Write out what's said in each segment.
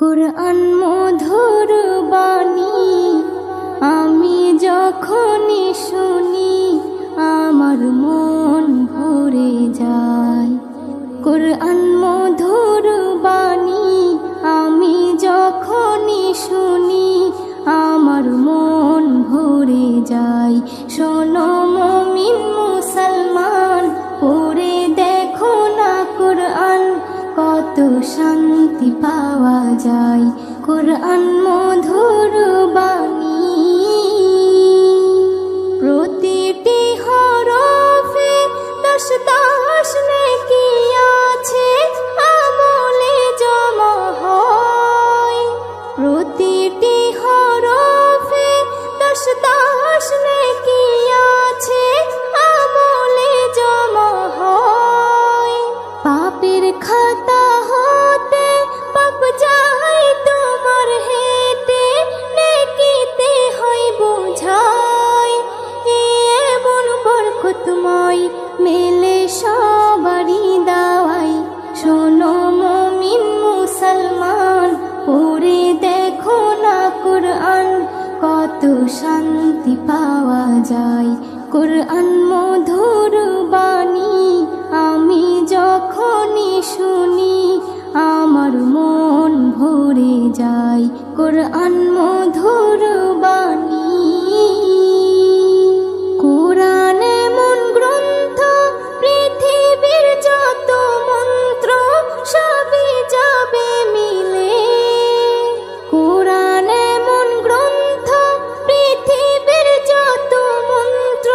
কুরআন মধুর বাণী আমি যখনই শুনি আমার মন ভরে যায়। কুরআন মধুর বাণী আমি যখনই শুনি আমার মন ভরে যায়। শোনো মুমিন মুসলমান, পড়ে দেখো না কুরআন, কত শান্তি পাওয়া যায়। কুরআন মধুর বাণী প্রতিটি হরফে 10 নেকি আছে, আমলে জমা হয়। প্রতিটি হরফে 10 নেকি আছে, আমলে জমা হয়। পাপের খাতা হতে পাপ যায় তোমার হেঁটে, নেকিতে হয় বোঝাই। এমন বরকতময় মেলে সবারই দাওয়াই। শোনো মুমিন মুসলমান, পড়ে দেখো না কুরআন, কত শান্তি পাওয়া যায়। কুরআন মধুর বাণী আমি যখনই শুনি আমার মন ভরে যায়। কুরআন মধুর বাণী। কুরআন এমন গ্রন্থ, পৃথিবীর যত মন্ত্র সবই যাবে মিলে। কুরআন এমন গ্রন্থ, পৃথিবীর যত মন্ত্র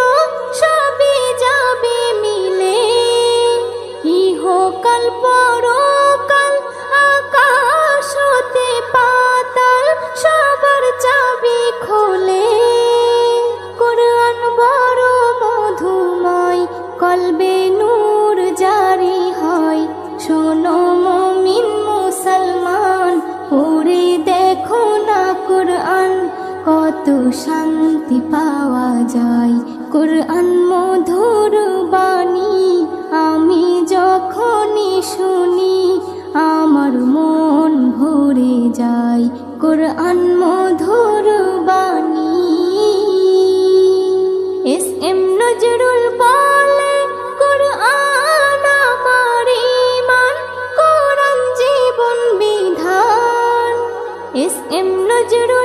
সবই যাবে মিলে। ইহকাল পরকাল আকাশ হতে পাতাল সবার চাবি খোলে। কুরআন বড় মধুময়, কলবে নূর জারি হয়। শোনো মুমিন মুসলমান, পড়ে দেখো না কুরআন, কত শান্তি পাওয়া যায়। কুরআন মধুর বাণী আমি যখনই শুনি আমার মন ভরে যায়। কুরআন মধুর বাণী। এস.এম. নজরুল বলে, কুরআন আমার ঈমান, কুরআন জীবন বিধান। এস.এম. নজরুল